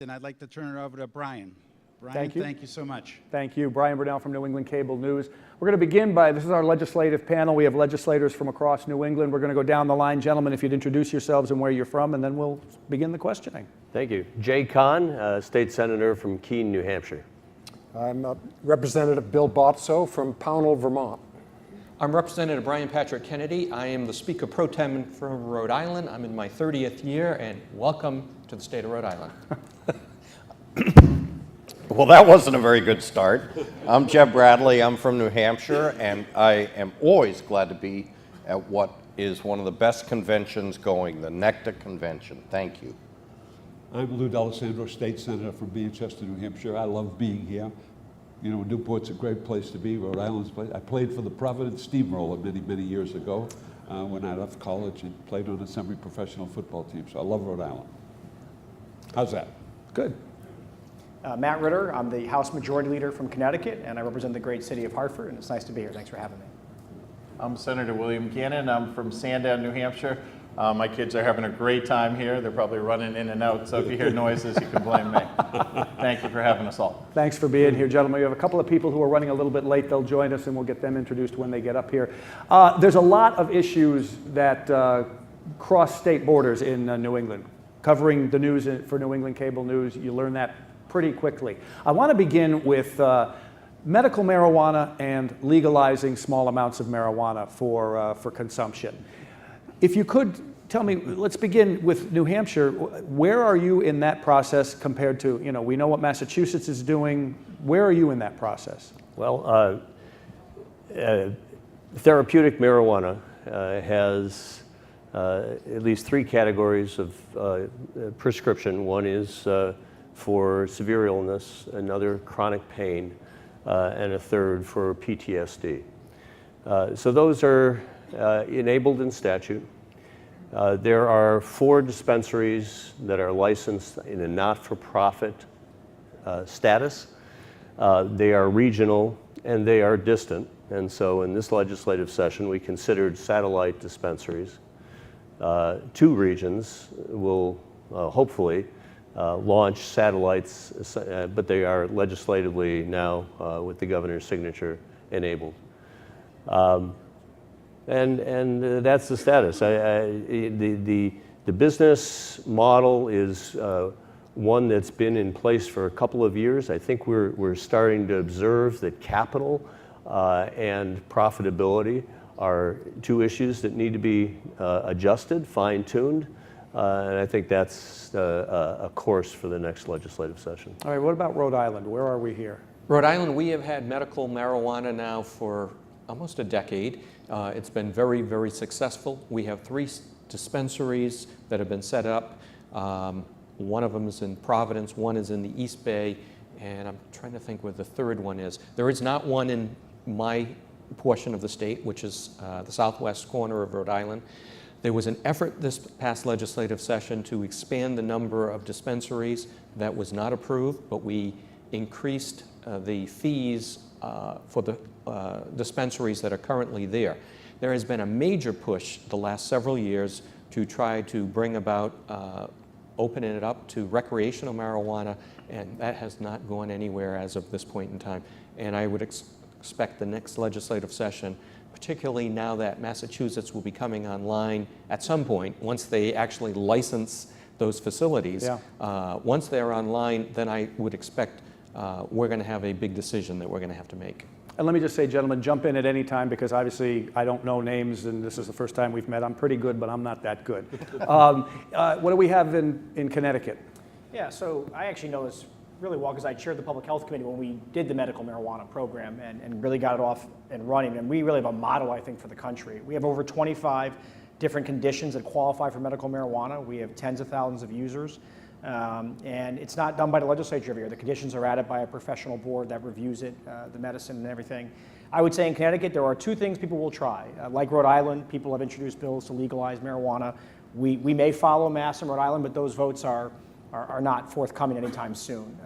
And I'd like to turn it over to Brian. Brian, Thank you. Thank you so much. Thank you. Brian Burnell from New England Cable News. We're going to begin by, this is our legislative panel. We have legislators from across New England. We're going to go down the line. Gentlemen, if you'd introduce yourselves and where you're from, and then we'll begin the questioning. Thank you. Jay Kahn, State Senator from Keene, New Hampshire. I'm Representative Bill Botso from Pownell, Vermont. I'm Representative Brian Patrick Kennedy. I am the Speaker Pro Tem from Rhode Island. I'm in my 30th year, and welcome to the state of Rhode Island. Well, that wasn't a very good start. I'm Jeb Bradley. I'm from New Hampshire, and I am always glad to be at what is one of the best conventions going, the NECTA convention. Thank you. I'm Lou D'Alessandro, State Senator from Manchester, New Hampshire. I love being here. You know, Newport's a great place to be, Rhode Island's a place. I played for the Providence Steamroller many, many years ago when I left college and played on a semi-professional football team, so I love Rhode Island. How's that? Good. Matt Ritter, I'm the House Majority Leader from Connecticut, and I represent the great city of Hartford, and it's nice to be here. Thanks for having me. I'm Senator William Cannon. I'm from Sandown, New Hampshire. My kids are having a great time here. They're probably running in and out, so if you hear noises, you can blame me. Thank you for having us all. Thanks for being here, gentlemen. We have a couple of people who are running a little bit late. They'll join us, and we'll get them introduced when they get up here. There's a lot of issues that cross state borders in New England. Covering the news for New England Cable News, you learn that pretty quickly. I want to begin with medical marijuana and legalizing small amounts of marijuana for consumption. If you could tell me, let's begin with New Hampshire. Where are you in that process compared to, you know, we know what Massachusetts is doing. Where are you in that process? Well, therapeutic marijuana has at least three categories of prescription. One is for severe illness, another chronic pain, and a third for PTSD. So those are enabled in statute. There are 4 dispensaries that are licensed in a not-for-profit status. They are regional and they are distant. And so in this legislative session, we considered satellite dispensaries. 2 regions will hopefully launch satellites, but they are legislatively now, with the governor's signature, enabled. And that's the status. The business model is one that's been in place for a couple of years. I think we're starting to observe that capital and profitability are 2 issues that need to be adjusted, fine-tuned. And I think that's a course for the next legislative session. All right, what about Rhode Island? Where are we here? Rhode Island, we have had medical marijuana now for almost a decade. It's been very, very successful. We have 3 dispensaries that have been set up. One of them is in Providence, one is in the East Bay, and I'm trying to think where the third one is. There is not one in my portion of the state, which is the southwest corner of Rhode Island. There was an effort this past legislative session to expand the number of dispensaries. That was not approved, but we increased the fees for the dispensaries that are currently there. There has been a major push the last several years to try to bring about opening it up to recreational marijuana, and that has not gone anywhere as of this point in time. And I would expect the next legislative session, particularly now that Massachusetts will be coming online at some point, once they actually license those facilities. Yeah. Once they're online, then I would expect we're going to have a big decision that we're going to have to make. And let me just say, gentlemen, jump in at any time, because obviously I don't know names, and this is the first time we've met. I'm pretty good, but I'm not that good. What do we have in Connecticut? Yeah, so I actually know this really well because I chaired the Public Health Committee when we did the medical marijuana program and really got it off and running. And we really have a model, I think, for the country. We have over 25 different conditions that qualify for medical marijuana. We have tens of thousands of users. And it's not done by the legislature every year. The conditions are added by a professional board that reviews it, the medicine and everything. I would say in Connecticut, there are 2 things people will try. Like Rhode Island, people have introduced bills to legalize marijuana. We may follow Mass and Rhode Island, but those votes are not forthcoming anytime soon.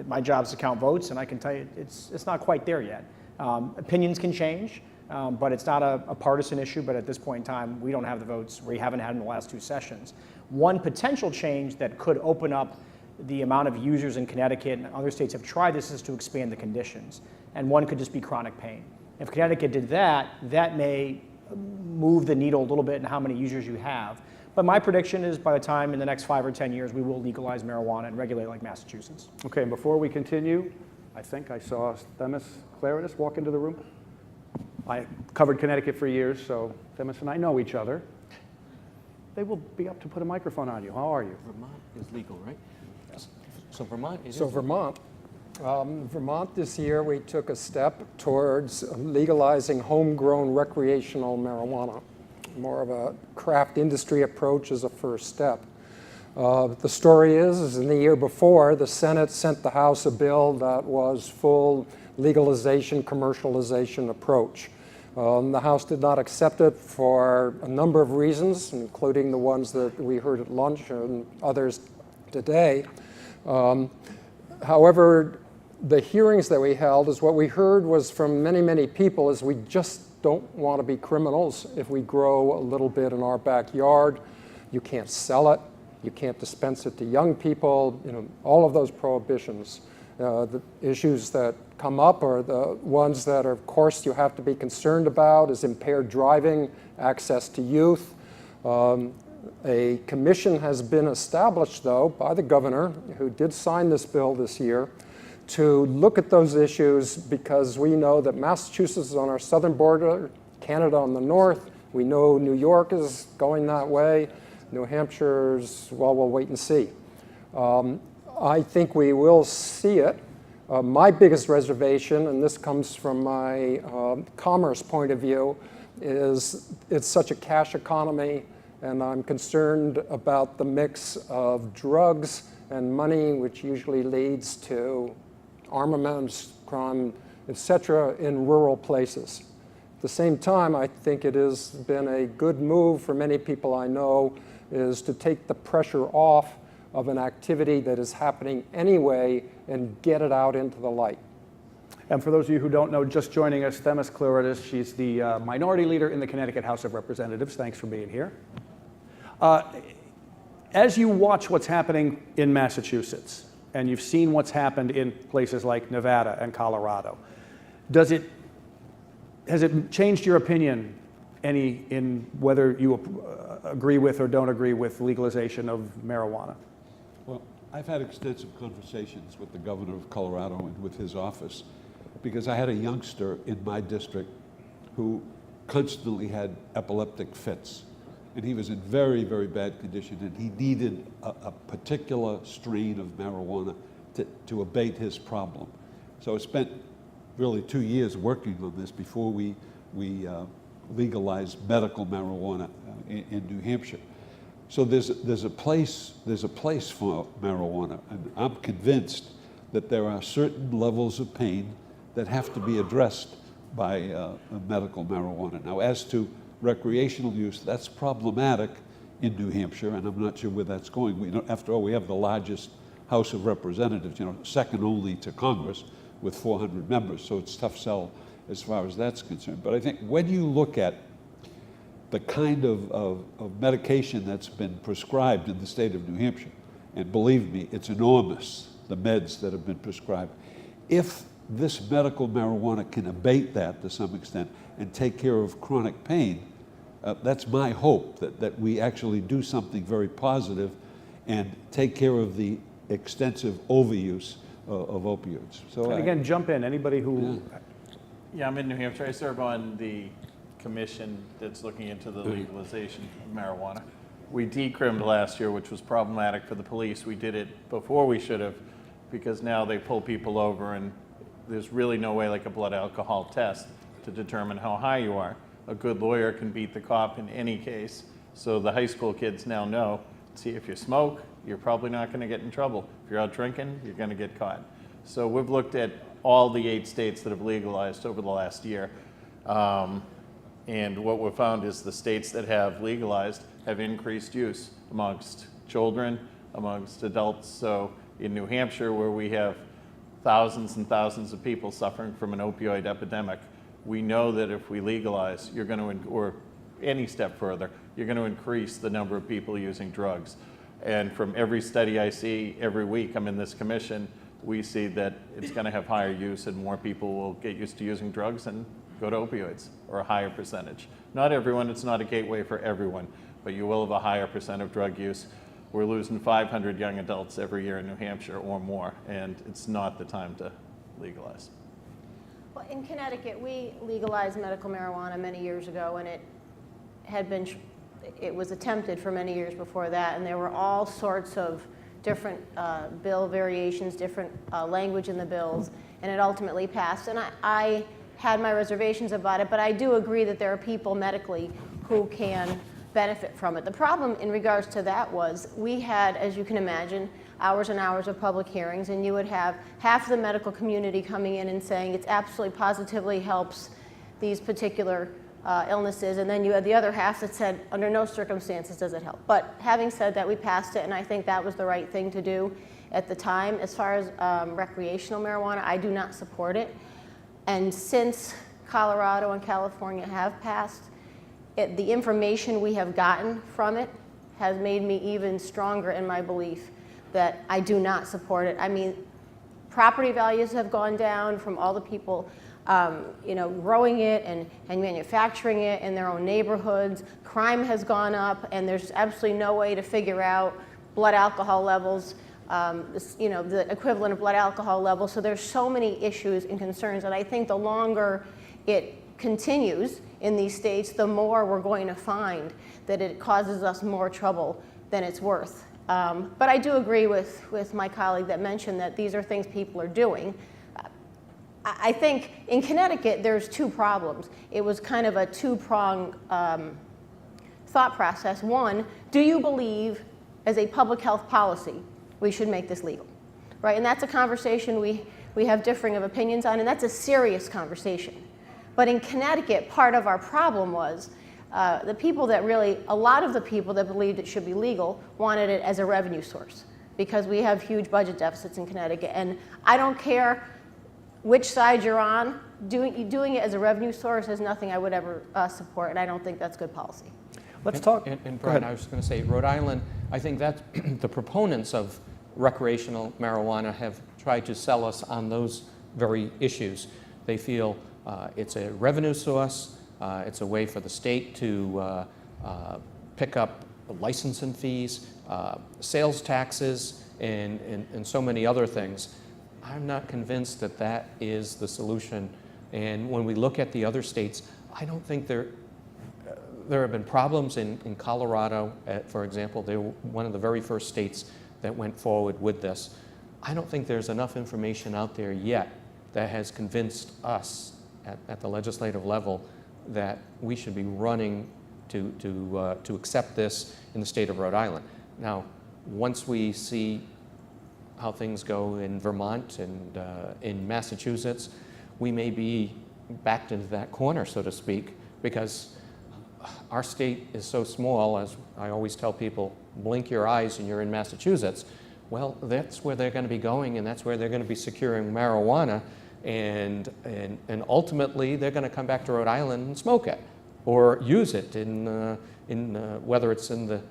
My job is to count votes, and I can tell you it's not quite there yet. Opinions can change, but it's not a partisan issue, but at this point in time, we don't have the votes. We haven't had in the last 2 sessions. One potential change that could open up the amount of users in Connecticut and other states have tried this is to expand the conditions. And one could just be chronic pain. If Connecticut did that, that may move the needle a little bit in how many users you have. But my prediction is by the time in the next 5 or 10 years, we will legalize marijuana and regulate like Massachusetts. Okay, and before we continue, I think I saw Themis Claridis walk into the room. I covered Connecticut for years, so Themis and I know each other. They will be up to put a microphone on you. How are you? Vermont is legal, right? So Vermont is So Vermont. Vermont this year, we took a step towards legalizing homegrown recreational marijuana. More of a craft industry approach as a first step. The story is in the year before, the Senate sent the House a bill that was full legalization, commercialization approach. The House did not accept it for a number of reasons, including the ones that we heard at lunch and others today. However, the hearings that we held is what we heard was from many, many people is we just don't want to be criminals if we grow a little bit in our backyard. You can't sell it. You can't dispense it to young people. You know, all of those prohibitions. The issues that come up are the ones that, are, of course, you have to be concerned about is impaired driving, access to youth. A commission has been established, though, by the governor, who did sign this bill this year, to look at those issues because we know that Massachusetts is on our southern border, Canada on the north. We know New York is going that way. New Hampshire's, well, we'll wait and see. I think we will see it. My biggest reservation, and this comes from my commerce point of view, is it's such a cash economy, and I'm concerned about the mix of drugs and money, which usually leads to armaments, crime, etc., in rural places. At the same time, I think it has been a good move for many people I know is to take the pressure off of an activity that is happening anyway and get it out into the light. And for those of you who don't know, just joining us, Themis Claridis, she's the minority leader in the Connecticut House of Representatives. Thanks for being here. As you watch what's happening in Massachusetts, and you've seen what's happened in places like Nevada and Colorado, has it changed your opinion any in whether you agree with or don't agree with legalization of marijuana? Well, I've had extensive conversations with the governor of Colorado and with his office because I had a youngster in my district who constantly had epileptic fits. And he was in very, very bad condition, and he needed a particular strain of marijuana to abate his problem. So I spent really 2 years working on this before we legalized medical marijuana in New Hampshire. So there's a place for marijuana, and I'm convinced that there are certain levels of pain that have to be addressed by medical marijuana. Now, as to recreational use, that's problematic in New Hampshire, and I'm not sure where that's going. After all, we have the largest House of Representatives, second only to Congress with 400 members, so it's tough sell as far as that's concerned. But I think when you look at the kind of medication that's been prescribed in the state of New Hampshire, and believe me, it's enormous, the meds that have been prescribed. If this medical marijuana can abate that to some extent and take care of chronic pain, that's my hope, that we actually do something very positive and take care of the extensive overuse of opioids. So And again, jump in, anybody who... Yeah, I'm in New Hampshire. I serve on the commission that's looking into the legalization of marijuana. We decrimmed last year, which was problematic for the police. We did it before we should have, because now they pull people over and there's really no way like a blood alcohol test to determine how high you are. A good lawyer can beat the cop in any case. So the high school kids now know, see, if you smoke, you're probably not going to get in trouble. If you're out drinking, you're going to get caught. So we've looked at all the 8 states that have legalized over the last year. And what we've found is the states that have legalized have increased use amongst children, amongst adults. So in New Hampshire, where we have thousands and thousands of people suffering from an opioid epidemic, we know that if we legalize, or any step further, you're going to increase the number of people using drugs. And from every study I see every week, I'm in this commission, we see that it's going to have higher use and more people will get used to using drugs and go to opioids, or a higher percentage. Not everyone, it's not a gateway for everyone, but you will have a higher percent of drug use. We're losing 500 young adults every year in New Hampshire or more, and it's not the time to legalize. Well, in Connecticut, we legalized medical marijuana many years ago, and it was attempted for many years before that, and there were all sorts of different bill variations, different language in the bills, and it ultimately passed. And I had my reservations about it, but I do agree that there are people medically who can benefit from it. The problem in regards to that was we had, as you can imagine, hours and hours of public hearings, and you would have half the medical community coming in and saying it's absolutely positively helps these particular illnesses, and then you had the other half that said under no circumstances does it help. But having said that, we passed it, and I think that was the right thing to do at the time. As far as recreational marijuana, I do not support it. And since Colorado and California have passed, the information we have gotten from it has made me even stronger in my belief that I do not support it. I mean, property values have gone down from all the people growing it and manufacturing it in their own neighborhoods. Crime has gone up, and there's absolutely no way to figure out blood alcohol levels, the equivalent of blood alcohol levels. So there's so many issues and concerns, and I think the longer it continues in these states, the more we're going to find that it causes us more trouble than it's worth. But I do agree with my colleague that mentioned that these are things people are doing. I think in Connecticut, there's two problems. It was kind of a two-pronged thought process. One, do you believe as a public health policy we should make this legal? Right, and that's a conversation we have differing of opinions on, and that's a serious conversation. But in Connecticut, part of our problem was a lot of the people that believed it should be legal wanted it as a revenue source because we have huge budget deficits in Connecticut. And I don't care which side you're on, doing it as a revenue source is nothing I would ever support, and I don't think that's good policy. Let's talk. And Brian, I was going to say, Rhode Island, I think that the proponents of recreational marijuana have tried to sell us on those very issues. They feel it's a revenue source, it's a way for the state to pick up licensing fees, sales taxes, and so many other things. I'm not convinced that that is the solution. And when we look at the other states, I don't think there have been problems in Colorado, for example. They were one of the very first states that went forward with this. I don't think there's enough information out there yet that has convinced us at the legislative level that we should be running to accept this in the state of Rhode Island. Now, once we see how things go in Vermont and in Massachusetts, we may be backed into that corner, so to speak, because our state is so small. As I always tell people, blink your eyes and you're in Massachusetts. Well, that's where they're going to be going, and that's where they're going to be securing marijuana, and ultimately they're going to come back to Rhode Island and smoke it or use it in whether it's in the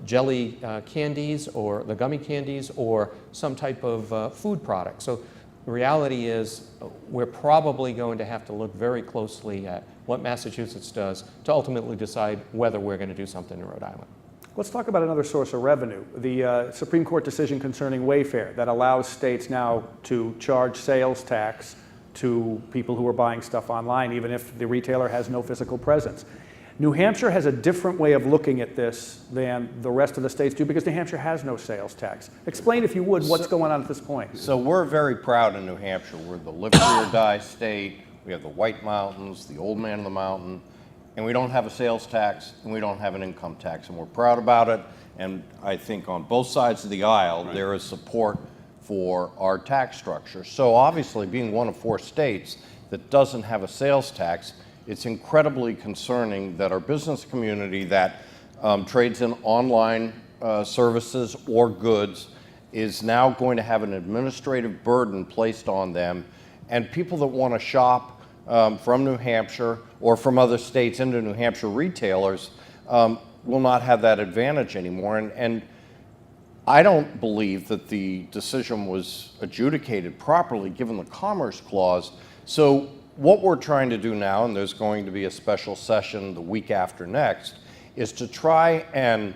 jelly candies or the gummy candies or some type of food product. So the reality is we're probably going to have to look very closely at what Massachusetts does to ultimately decide whether we're going to do something in Rhode Island. Let's talk about another source of revenue, the Supreme Court decision concerning Wayfair that allows states now to charge sales tax to people who are buying stuff online, even if the retailer has no physical presence. New Hampshire has a different way of looking at this than the rest of the states do because New Hampshire has no sales tax. Explain, if you would, what's going on at this point. So we're very proud in New Hampshire. We're the live free or die state. We have the White Mountains, the old man of the mountain, and we don't have a sales tax and we don't have an income tax, and we're proud about it. And I think on both sides of the aisle, there is support for our tax structure. So obviously, being one of 4 states that doesn't have a sales tax, it's incredibly concerning that our business community that trades in online services or goods is now going to have an administrative burden placed on them, and people that want to shop from New Hampshire or from other states into New Hampshire retailers will not have that advantage anymore. And I don't believe that the decision was adjudicated properly given the Commerce Clause. So what we're trying to do now, and there's going to be a special session the week after next, is to try and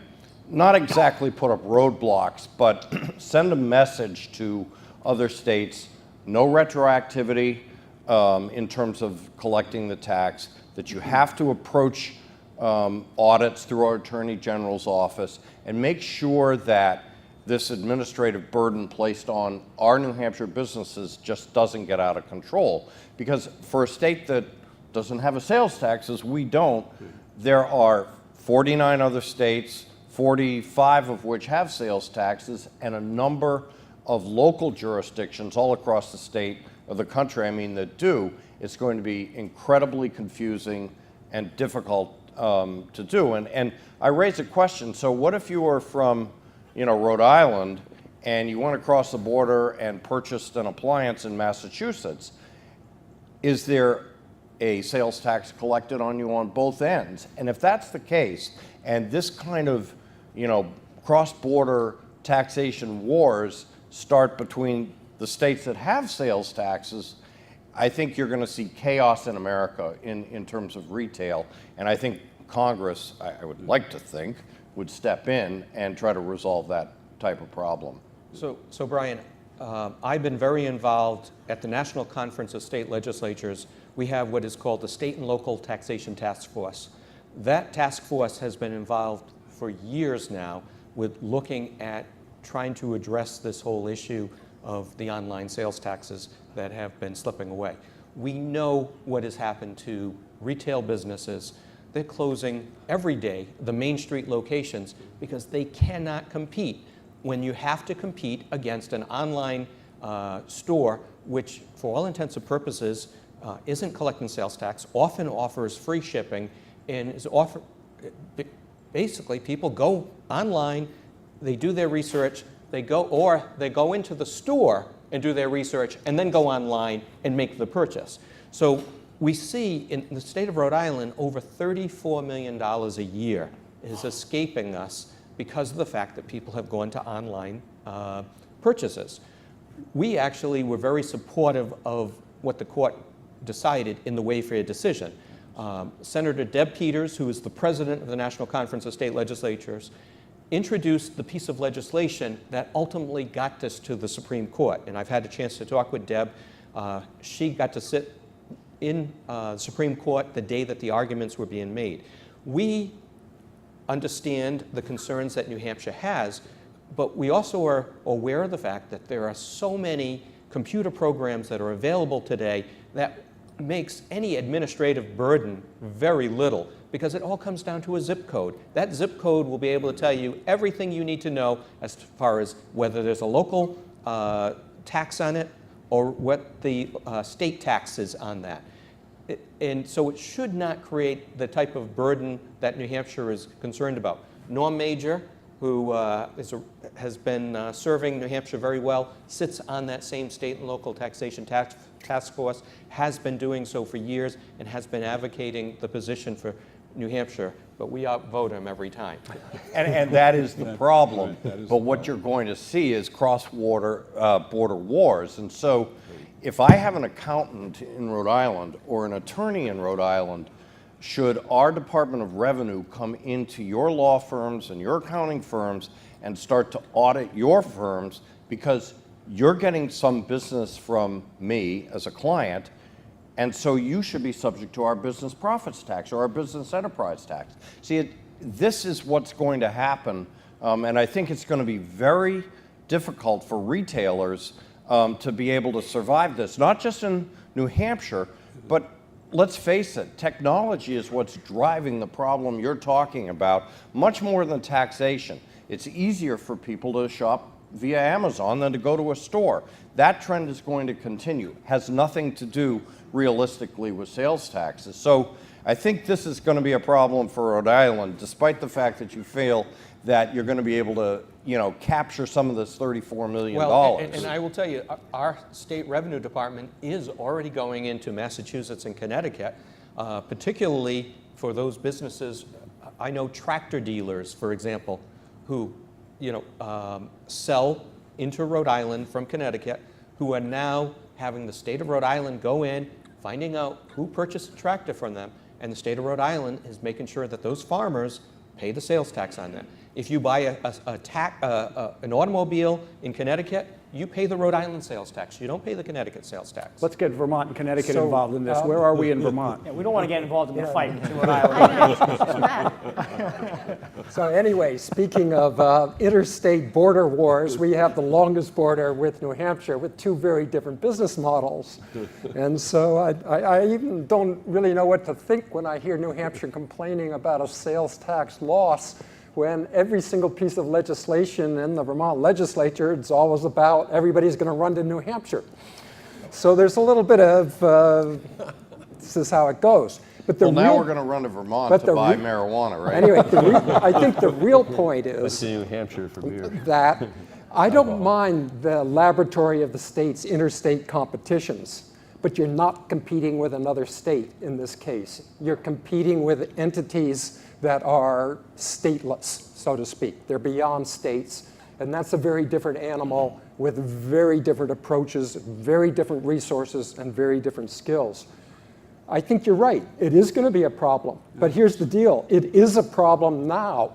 not exactly put up roadblocks, but send a message to other states, no retroactivity in terms of collecting the tax, that you have to approach audits through our Attorney General's office, and make sure that this administrative burden placed on our New Hampshire businesses just doesn't get out of control. Because for a state that doesn't have a sales tax, as we don't, there are 49 other states, 45 of which have sales taxes, and a number of local jurisdictions all across the state of the country, I mean, that do. It's going to be incredibly confusing and difficult to do. And I raise a question, so what if you were from, Rhode Island, and you went across the border and purchased an appliance in Massachusetts? Is there a sales tax collected on you on both ends? And if that's the case, and this kind of, cross-border taxation wars start between the states that have sales taxes, I think you're going to see chaos in America in terms of retail. And I think Congress, I would like to think, would step in and try to resolve that type of problem. So Brian, I've been very involved at the National Conference of State Legislatures. We have what is called the State and Local Taxation Task Force. That task force has been involved for years now with looking at trying to address this whole issue of the online sales taxes that have been slipping away. We know what has happened to retail businesses. They're closing every day, the Main Street locations, because they cannot compete when you have to compete against an online store, which for all intents and purposes isn't collecting sales tax, often offers free shipping, and is basically people go online, they do their research, they go into the store and do their research, and then go online and make the purchase. So we see in the state of Rhode Island over $34 million a year is escaping us because of the fact that people have gone to online purchases. We actually were very supportive of what the court decided in the Wayfair decision. Senator Deb Peters, who is the president of the National Conference of State Legislatures, introduced the piece of legislation that ultimately got us to the Supreme Court. And I've had a chance to talk with Deb. She got to sit in the Supreme Court the day that the arguments were being made. We understand the concerns that New Hampshire has, but we also are aware of the fact that there are so many computer programs that are available today that makes any administrative burden very little, because it all comes down to a zip code. That zip code will be able to tell you everything you need to know as far as whether there's a local tax on it or what the state tax is on that. And so it should not create the type of burden that New Hampshire is concerned about. Norm Major, who has been serving New Hampshire very well, sits on that same state and local taxation task force, has been doing so for years, and has been advocating the position for New Hampshire, but we outvote him every time. And that is the problem. But what you're going to see is cross-border border wars. And so if I have an accountant in Rhode Island or an attorney in Rhode Island, should our Department of Revenue come into your law firms and your accounting firms and start to audit your firms because you're getting some business from me as a client, and so you should be subject to our business profits tax or our business enterprise tax. See, this is what's going to happen, and I think it's going to be very difficult for retailers to be able to survive this, not just in New Hampshire, but let's face it, technology is what's driving the problem you're talking about, much more than taxation. It's easier for people to shop via Amazon than to go to a store. That trend is going to continue. Has nothing to do realistically with sales taxes. So I think this is going to be a problem for Rhode Island, despite the fact that you feel that you're going to be able to, capture some of this $34 million. Well, and I will tell you, our state revenue department is already going into Massachusetts and Connecticut, particularly for those businesses. I know tractor dealers, for example, who, sell into Rhode Island from Connecticut, who are now having the state of Rhode Island go in, finding out who purchased a tractor from them, and the state of Rhode Island is making sure that those farmers pay the sales tax on that. If you buy an automobile in Connecticut, you pay the Rhode Island sales tax. You don't pay the Connecticut sales tax. Let's get Vermont and Connecticut So, involved in this. Where are we in Vermont? Yeah, we don't want to get involved in the fight between Rhode I Island. know, it's just mad. So anyway, speaking of interstate border wars, we have the longest border with New Hampshire with two very different business models. And so I even don't really know what to think when I hear New Hampshire complaining about a sales tax loss, when every single piece of legislation in the Vermont legislature, it's always about everybody's going to run to New Hampshire. So there's a little bit of, this is how it goes. But the Well, now real- we're going to run to Vermont but to the buy re- marijuana, right? Anyway, I think the real point Let's is to New Hampshire for beer. that I don't mind the laboratory of the state's interstate competitions, but you're not competing with another state in this case. You're competing with entities that are stateless, so to speak. They're beyond states, and that's a very different animal with very different approaches, very different resources, and very different skills. I think you're right. It is going to be a problem. But here's the deal. It is a problem now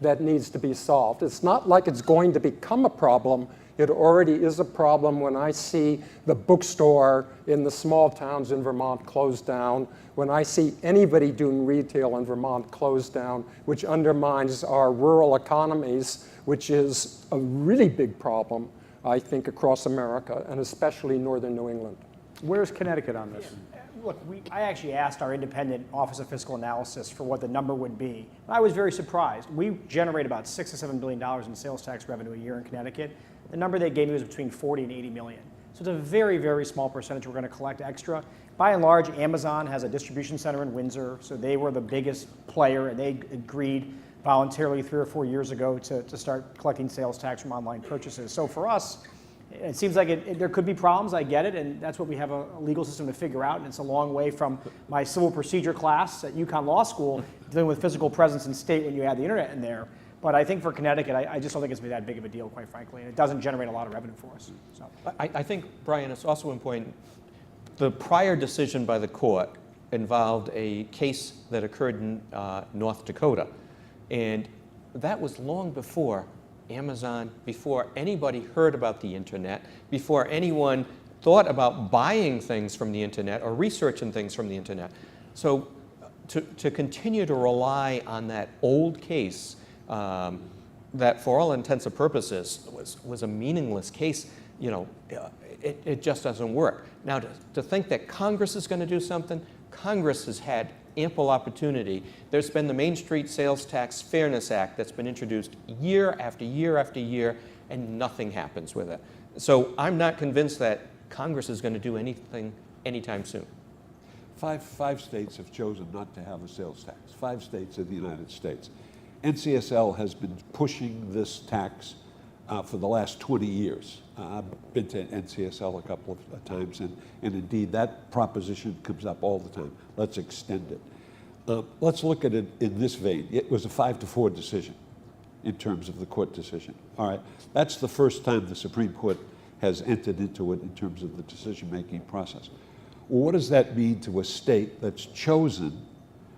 that needs to be solved. It's not like it's going to become a problem. It already is a problem when I see the bookstore in the small towns in Vermont closed down, when I see anybody doing retail in Vermont closed down, which undermines our rural economies, which is a really big problem, I think, across America, and especially northern New England. Where's Connecticut on this? Look, I actually asked our independent Office of Fiscal Analysis for what the number would be. I was very surprised. We generate about $6 to $7 billion in sales tax revenue a year in Connecticut. The number they gave me was between 40 and 80 million. So it's a very, very small percentage we're going to collect extra. By and large, Amazon has a distribution center in Windsor, so they were the biggest player, and they agreed voluntarily 3 or 4 years ago to start collecting sales tax from online purchases. So for us, it seems like there could be problems, I get it, and that's what we have a legal system to figure out, and it's a long way from my civil procedure class at UConn Law School, dealing with physical presence in state when you add the internet in there. But I think for Connecticut, I just don't think it's going to be that big of a deal, quite frankly, and it doesn't generate a lot of revenue for us. So. I think, Brian, it's also important, the prior decision by the court involved a case that occurred in North Dakota, and that was long before Amazon, before anybody heard about the internet, before anyone thought about buying things from the internet or researching things from the internet. So to continue to rely on that old case that for all intents and purposes was a meaningless case, you know, it just doesn't work. Now to think that Congress is going to do something, Congress has had ample opportunity. There's been the Main Street Sales Tax Fairness Act that's been introduced year after year after year, and nothing happens with it. So I'm not convinced that Congress is going to do anything anytime soon. Five states have chosen not to have a sales tax. 5 states in the United States. NCSL has been pushing this tax for the last 20 years. I've been to NCSL a couple of times, and indeed that proposition comes up all the time. Let's extend it. Let's look at it in this vein. It was a 5-4 decision in terms of the court decision. All right, that's the first time the Supreme Court has entered into it in terms of the decision-making process. Well, what does that mean to a state that's chosen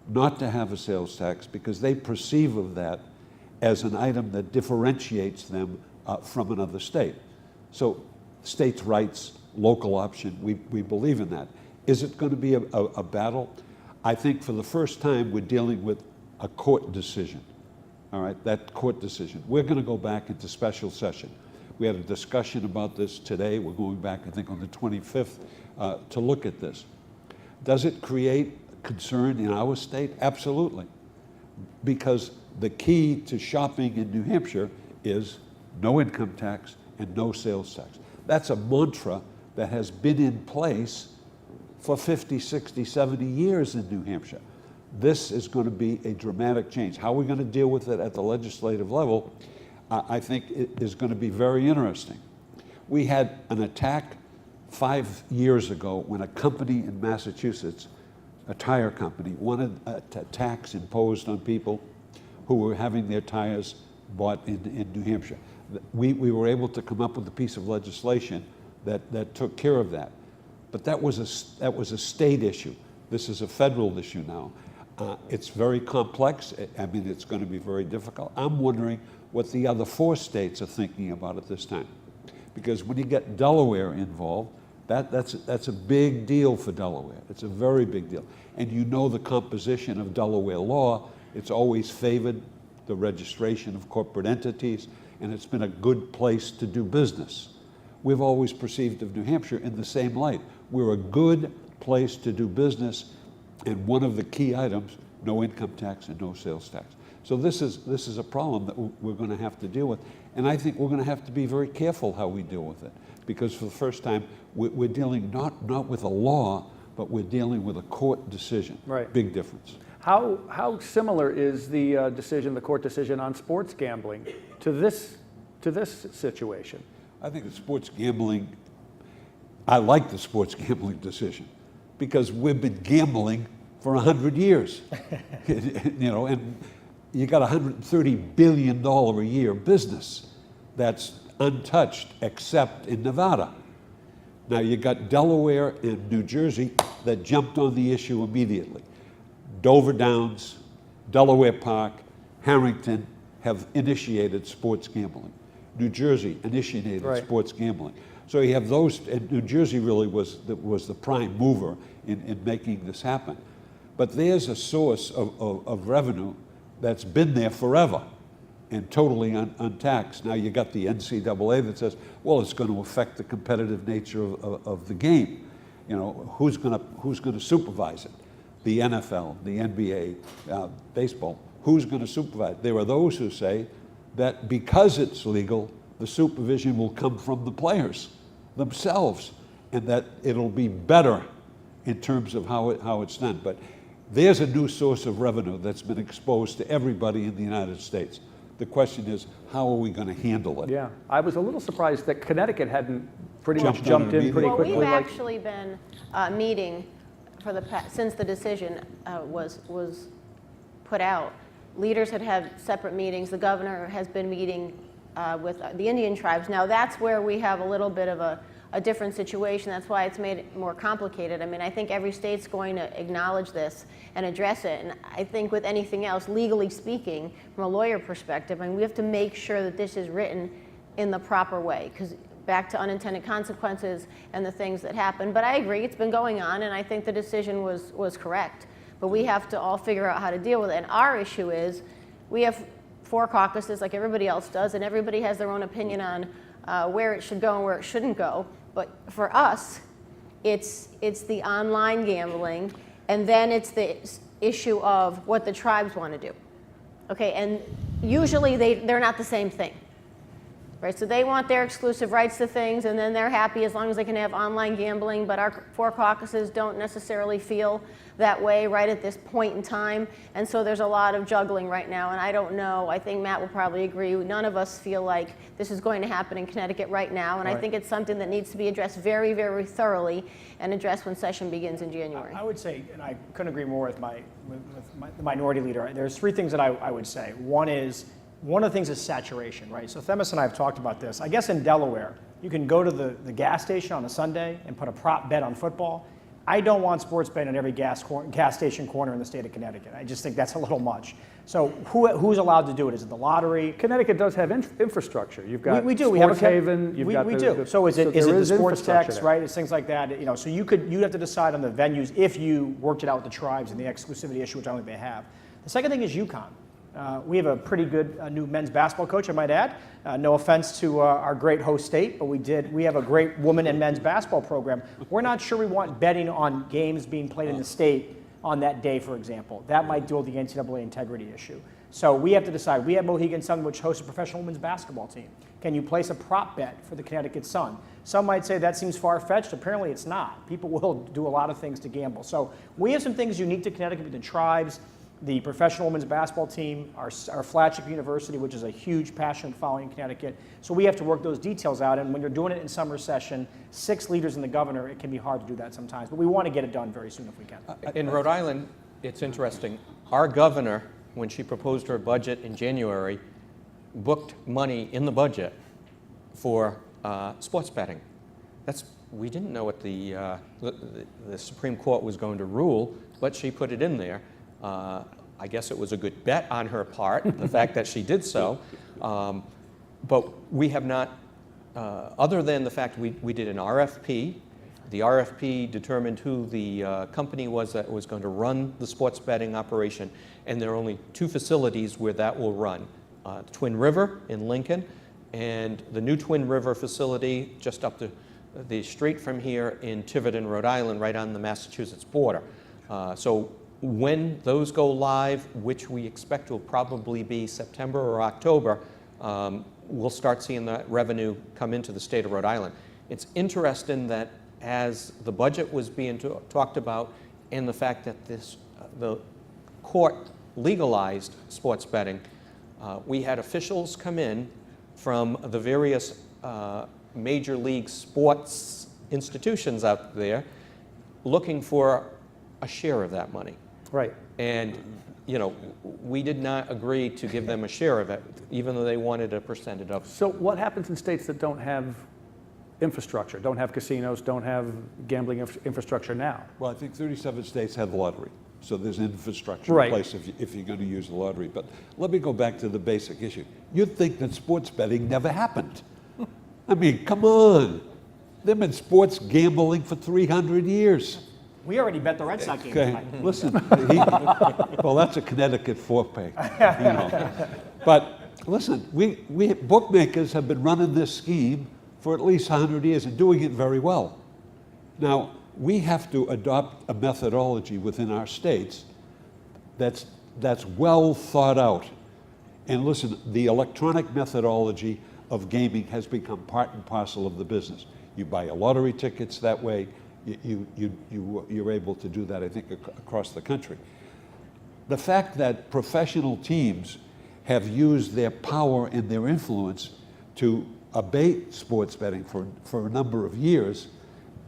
not to have a sales tax because they perceive of that as an item that differentiates them from another state? So states' rights, local option, we believe in that. Is it going to be a battle? I think for the first time we're dealing with a court decision. All right, that court decision. We're going to go back into special session. We had a discussion about this today. We're going back, I think, on the 25th to look at this. Does it create concern in our state? Absolutely. Because the key to shopping in New Hampshire is no income tax and no sales tax. That's a mantra that has been in place for 50, 60, 70 years in New Hampshire. This is going to be a dramatic change. How we're going to deal with it at the legislative level, I think it is going to be very interesting. We had an attack 5 years ago when a company in Massachusetts, a tire company, wanted a tax imposed on people who were having their tires bought in New Hampshire. We were able to come up with a piece of legislation that took care of that. But that was a state issue. This is a federal issue now. It's very complex. I mean, it's going to be very difficult. I'm wondering what the other 4 states are thinking about at this time. Because when you get Delaware involved, that's a big deal for Delaware. It's a very big deal. And you know the composition of Delaware law. It's always favored the registration of corporate entities, and it's been a good place to do business. We've always perceived of New Hampshire in the same light. We're a good place to do business, and one of the key items, no income tax and no sales tax. So this is a problem that we're going to have to deal with, and I think we're going to have to be very careful how we deal with it, because for the first time we're dealing not with a law, but we're dealing with a court decision. Right. Big difference. How similar is the the court decision on sports gambling to this situation? I think the sports gambling, I like the sports gambling decision because we've been gambling for 100 years. You know, and you got $130 billion a year business that's untouched except in Nevada. Now you got Delaware and New Jersey that jumped on the issue immediately. Dover Downs, Delaware Park, Harrington have initiated sports gambling. New Jersey initiated sports gambling. So you have those, and New Jersey really was the prime mover in making this happen. But there's a source of revenue that's been there forever and totally untaxed. Now you got the NCAA that says, well, it's going to affect the competitive nature of the game. You know, who's going to supervise it? The NFL, the NBA, baseball. Who's going to supervise? There are those who say that because it's legal, the supervision will come from the players themselves, and that it'll be better in terms of how it's done. But there's a new source of revenue that's been exposed to everybody in the United States. The question is, how are we going to handle it? Yeah, I was a little surprised that Connecticut hadn't pretty much jumped in pretty well, quickly. We've actually been meeting for since the decision was put out. Leaders had separate meetings. The governor has been meeting with the Indian tribes. Now that's where we have a little bit of a different situation. That's why it's made it more complicated. I mean, I think every state's going to acknowledge this and address it. And I think with anything else, legally speaking, from a lawyer perspective, I mean, we have to make sure that this is written in the proper way, because back to unintended consequences and the things that happen. But I agree, it's been going on, and I think the decision was correct. But we have to all figure out how to deal with it. And our issue is we have 4 caucuses like everybody else does, and everybody has their own opinion on where it should go and where it shouldn't go. But for us, it's the online gambling, and then it's the issue of what the tribes want to do. Okay, and usually they're not the same thing. Right, so they want their exclusive rights to things, and then they're happy as long as they can have online gambling, but our 4 caucuses don't necessarily feel that way right at this point in time, and so there's a lot of juggling right now, and I don't know, I think Matt will probably agree, none of us feel like this is going to happen in Connecticut right now, and I think it's something that needs to be addressed very, very thoroughly and addressed when session begins in January. I would say, and I couldn't agree more with the minority leader, there's 3 things that I would say. One of the things is saturation, right? So Themis and I have talked about this. I guess in Delaware, you can go to the gas station on a Sunday and put a prop bet on football. I don't want sports betting on every gas station corner in the state of Connecticut. I just think that's a little much. So who's allowed to do it? Is it the lottery? Connecticut does have infrastructure. You've got we do. Sports we have Haven. We do. So is it the sports tax, right? It's things like that. You know, so you'd have to decide on the venues if you worked it out with the tribes and the exclusivity issue, which I don't think they have. The second thing is UConn. We have a pretty good new men's basketball coach, I might add. No offense to our great host state, but we have a great women and men's basketball program. We're not sure we want betting on games being played in the state on that day, for example. That might deal with the NCAA integrity issue. So we have to decide. We have Mohegan Sun, which hosts a professional women's basketball team. Can you place a prop bet for the Connecticut Sun? Some might say that seems far-fetched. Apparently it's not. People will do a lot of things to gamble. So we have some things unique to Connecticut with the tribes, the professional women's basketball team, our flagship university, which is a huge passionate following in Connecticut. So we have to work those details out. And when you're doing it in summer session, 6 leaders and the governor, it can be hard to do that sometimes. But we want to get it done very soon if we can. In Rhode Island, it's interesting. Our governor, when she proposed her budget in January, booked money in the budget for sports betting. We didn't know what the Supreme Court was going to rule, but she put it in there. I guess it was a good bet on her part, the fact that she did so. But we have not, other than the fact we did an RFP. The RFP determined who the company was that was going to run the sports betting operation, and there are only 2 facilities where that will run. Twin River in Lincoln, and the new Twin River facility just up the street from here in Tiverton, Rhode Island, right on the Massachusetts border. So when those go live, which we expect will probably be September or October, we'll start seeing that revenue come into the state of Rhode Island. It's interesting that as the budget was being talked about, and the fact that the court legalized sports betting, we had officials come in from the various major league sports institutions out there looking for a share of that money. Right. And, you know, we did not agree to give them a share of it, even though they wanted a percentage of it. So what happens in states that don't have infrastructure, don't have casinos, don't have gambling infrastructure now? Well, I think 37 states have the lottery, so there's infrastructure Right. in place if you're going to use the lottery. But let me go back to the basic issue. You'd think that sports betting never happened. I mean, come on. They've been sports gambling for 300 years. We already bet the Red Sox game Okay, tonight. listen, well, that's a Connecticut forfeit, you know. But listen, we bookmakers have been running this scheme for at least 100 years and doing it very well. Now, we have to adopt a methodology within our states that's well thought out. And listen, the electronic methodology of gaming has become part and parcel of the business. You buy your lottery tickets that way. You're able to do that, I think, across the country. The fact that professional teams have used their power and their influence to abate sports betting for a number of years,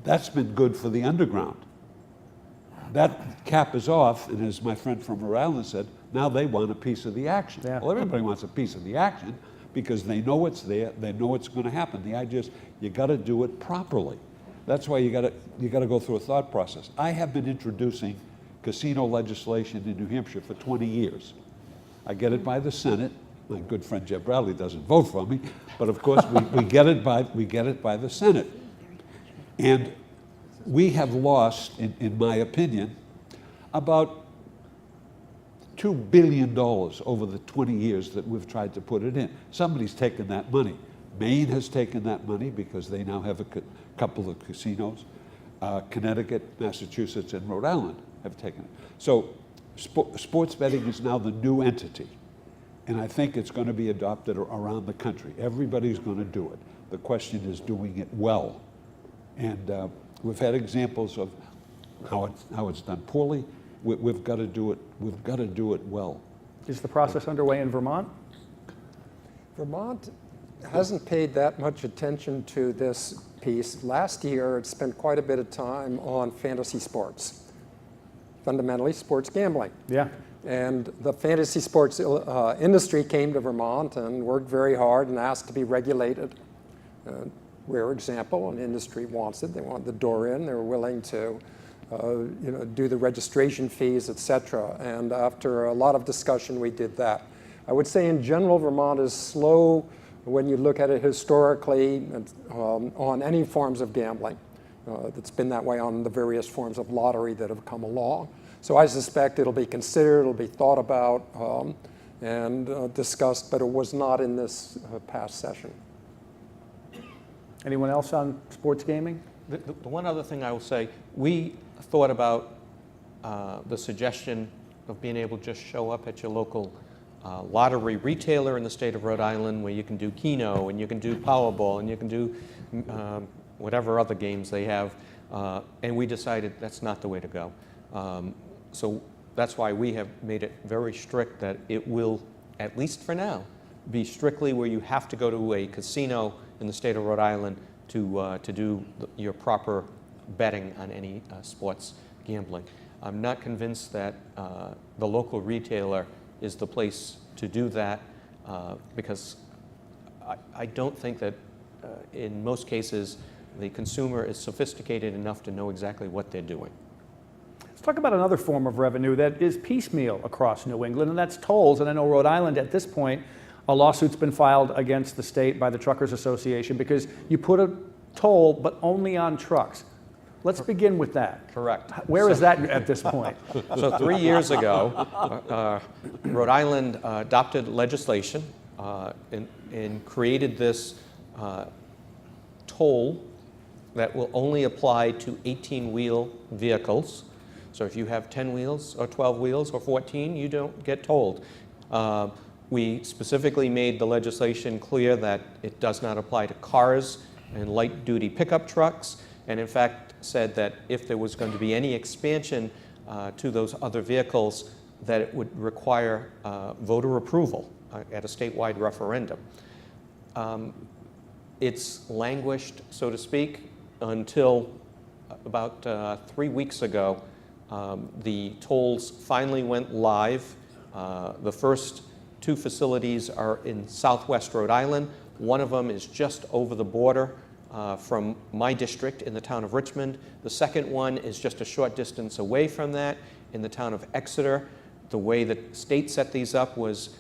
that's been good for the underground. That cap is off, and as my friend from Rhode Island said, now they want a piece of the action. Yeah. Well, everybody wants a piece of the action because they know it's there, they know it's going to happen. The idea is you got to do it properly. That's why you got to go through a thought process. I have been introducing casino legislation in New Hampshire for 20 years. I get it by the Senate. My good friend Jeb Bradley doesn't vote for me, but of course we get it by the Senate. And we have lost, in my opinion, about $2 billion over the 20 years that we've tried to put it in. Somebody's taken that money. Maine has taken that money because they now have a couple of casinos. Connecticut, Massachusetts, and Rhode Island have taken it. So sports betting is now the new entity. And I think it's going to be adopted around the country. Everybody's going to do it. The question is doing it well. And we've had examples of how it's done poorly. We've got to do it. We've got to do it well. Is the process underway in Vermont? Vermont hasn't paid that much attention to this piece. Last year, it spent quite a bit of time on fantasy sports, fundamentally sports gambling. Yeah. And the fantasy sports industry came to Vermont and worked very hard and asked to be regulated. Rare example, an industry wants it. They want the door in. They're willing to do the registration fees, et cetera. And after a lot of discussion, we did that. I would say in general, Vermont is slow when you look at it historically on any forms of gambling. It's been that way on the various forms of lottery that have come along. So I suspect it'll be considered, it'll be thought about and discussed, but it was not in this past session. Anyone else on sports gaming? The one other thing I will say, we thought about the suggestion of being able to just show up at your local lottery retailer in the state of Rhode Island where you can do Keno and you can do Powerball and you can do whatever other games they have. And we decided that's not the way to go. So that's why we have made it very strict that it will, at least for now, be strictly where you have to go to a casino in the state of Rhode Island to do your proper betting on any sports gambling. I'm not convinced that the local retailer is the place to do that. because I don't think that in most cases the consumer is sophisticated enough to know exactly what they're doing. Let's talk about another form of revenue that is piecemeal across New England, and that's tolls. And I know Rhode Island at this point, a lawsuit's been filed against the state by the Truckers Association because you put a toll, but only on trucks. Let's begin with that. Correct. Where is that at this point? So 3 years ago, Rhode Island adopted legislation and created this toll that will only apply to 18-wheel vehicles. So if you have 10 wheels or 12 wheels or 14, you don't get tolled. We specifically made the legislation clear that it does not apply to cars and light-duty pickup trucks, and in fact said that if there was going to be any expansion to those other vehicles, that it would require voter approval at a statewide referendum. It's languished, so to speak, until about 3 weeks ago. The tolls finally went live. The first 2 facilities are in southwest Rhode Island. One of them is just over the border from my district in the town of Richmond. The second one is just a short distance away from that in the town of Exeter. The way the state set these up was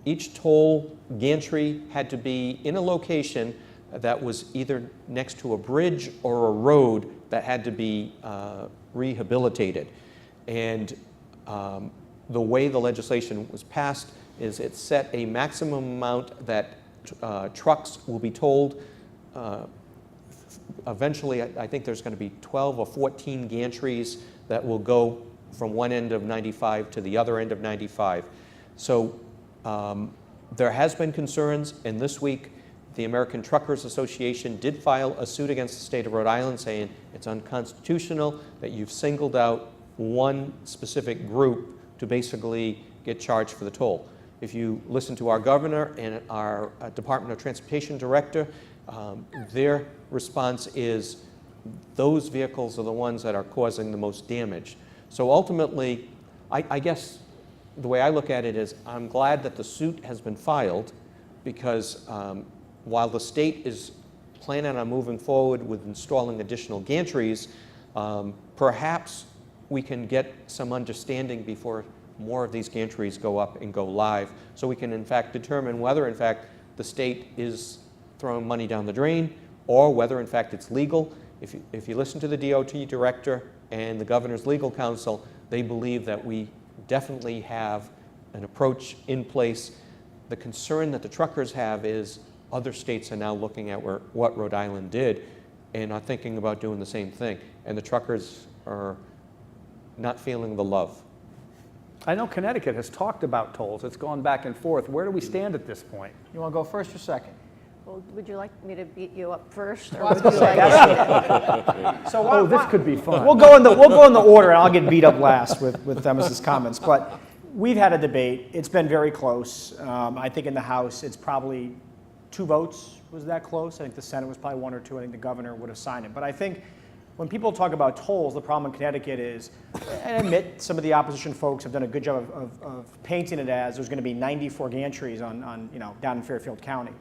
each toll gantry had to be in a location that was either next to a bridge or a road that had to be rehabilitated. And the way the legislation was passed is it set a maximum amount that trucks will be tolled. Eventually, I think there's going to be 12 or 14 gantries that will go from one end of 95 to the other end of 95. So there has been concerns, and this week the American Truckers Association did file a suit against the state of Rhode Island saying it's unconstitutional that you've singled out one specific group to basically get charged for the toll. If you listen to our governor and our Department of Transportation director, their response is those vehicles are the ones that are causing the most damage. So ultimately, I guess the way I look at it is I'm glad that the suit has been filed because while the state is planning on moving forward with installing additional gantries, perhaps we can get some understanding before more of these gantries go up and go live, so we can in fact determine whether in fact the state is throwing money down the drain or whether in fact it's legal. If you listen to the DOT director and the governor's legal counsel, they believe that we definitely have an approach in place. The concern that the truckers have is other states are now looking at what Rhode Island did and are thinking about doing the same thing. And the truckers are not feeling the love. I know Connecticut has talked about tolls. It's gone back and forth. Where do we stand at this point? You want to go first or second? Well, would you like me to beat you up first, or Well, I was would you gonna say, like? So Oh, this could be fun. We'll go in the order, and I'll get beat up last with Demis's comments. But we've had a debate. It's been very close. I think in the House, it's probably 2 votes was that close. I think the Senate was probably 1 or 2. I think the governor would have signed it. But I think when people talk about tolls, the problem in Connecticut is, and I admit some of the opposition folks have done a good job of painting it as there's going to be 94 gantries on down in Fairfield County.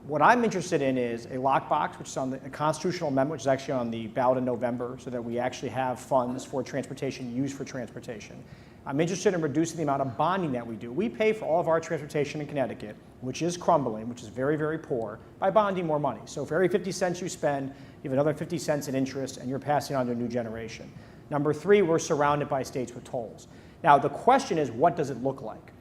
What I'm interested in is a lockbox, which is on a constitutional amendment, which is actually on the ballot in November, so that we actually have funds for transportation used for transportation. I'm interested in reducing the amount of bonding that we do. We pay for all of our transportation in Connecticut, which is crumbling, which is very, very poor, by bonding more money. So for every 50 cents you spend, you have another 50 cents in interest, and you're passing on to a new generation. Number 3, we're surrounded by states with tolls. Now, the question is, what does it look like?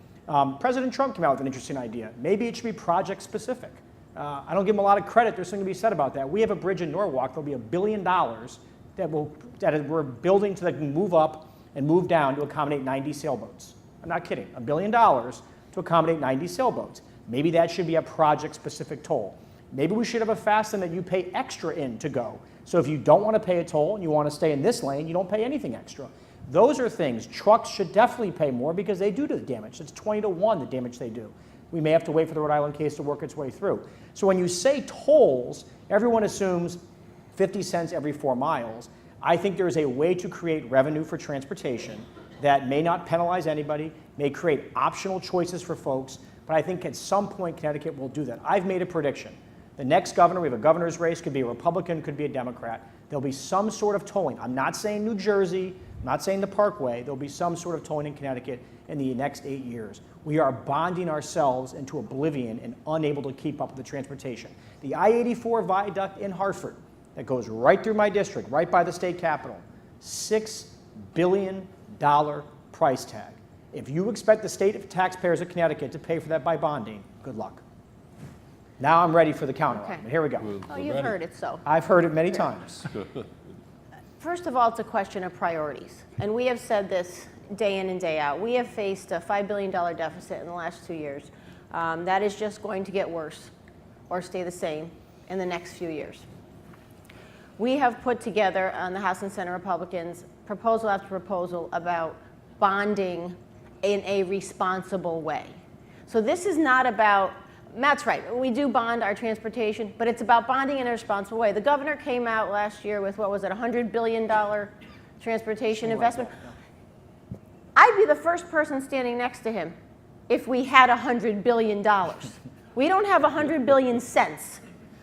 President Trump came out with an interesting idea. Maybe it should be project specific. I don't give him a lot of credit. There's something to be said about that. We have a bridge in Norwalk. There'll be $1 billion that we're building to move up and move down to accommodate 90 sailboats. I'm not kidding. $1 billion to accommodate 90 sailboats. Maybe that should be a project-specific toll. Maybe we should have a fast lane that you pay extra in to go. So if you don't want to pay a toll and you want to stay in this lane, you don't pay anything extra. Those are things. Trucks should definitely pay more because they do the damage. It's 20 to 1 the damage they do. We may have to wait for the Rhode Island case to work its way through. So when you say tolls, everyone assumes 50 cents every 4 miles. I think there is a way to create revenue for transportation that may not penalize anybody, may create optional choices for folks, but I think at some point Connecticut will do that. I've made a prediction. The next governor, we have a governor's race, could be a Republican, could be a Democrat. There'll be some sort of tolling. I'm not saying New Jersey, I'm not saying the Parkway. There'll be some sort of tolling in Connecticut in the next 8 years. We are bonding ourselves into oblivion and unable to keep up with the transportation. The I-84 viaduct in Hartford that goes right through my district, right by the state capitol, $6 billion price tag. If you expect the state taxpayers of Connecticut to pay for that by bonding, good luck. Now I'm ready for the counter argument. Here we go. Oh, you've heard it, so. I've heard it many times. First of all, it's a question of priorities. And we have said this day in and day out. We have faced a $5 billion deficit in the last 2 years. That is just going to get worse or stay the same in the next few years. We have put together on the House and Senate Republicans proposal after proposal about bonding in a responsible way. So this is not about, Matt's right, we do bond our transportation, but it's about bonding in a responsible way. The governor came out last year with, what was it, $100 billion transportation investment. I'd be the first person standing next to him if we had $100 billion. We don't have 100 billion cents,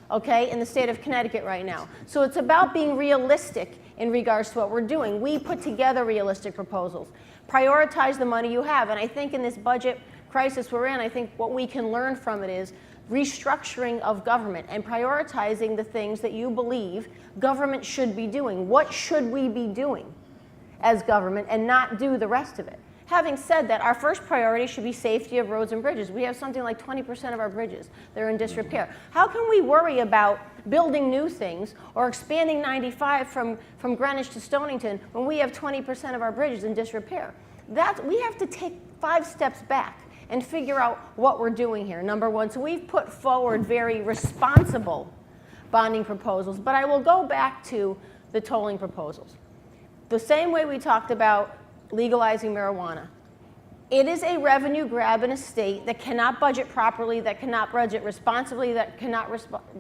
okay, in the state of Connecticut right now. So it's about being realistic in regards to what we're doing. We put together realistic proposals. Prioritize the money you have. And I think in this budget crisis we're in, I think what we can learn from it is restructuring of government and prioritizing the things that you believe government should be doing. What should we be doing as government and not do the rest of it? Having said that, our first priority should be safety of roads and bridges. We have something like 20% of our bridges that are in disrepair. How can we worry about building new things or expanding 95 from Greenwich to Stonington when we have 20% of our bridges in disrepair? We have to take 5 steps back and figure out what we're doing here, number one. So we've put forward very responsible bonding proposals, but I will go back to the tolling proposals. The same way we talked about legalizing marijuana. It is a revenue grab in a state that cannot budget properly, that cannot budget responsibly, that cannot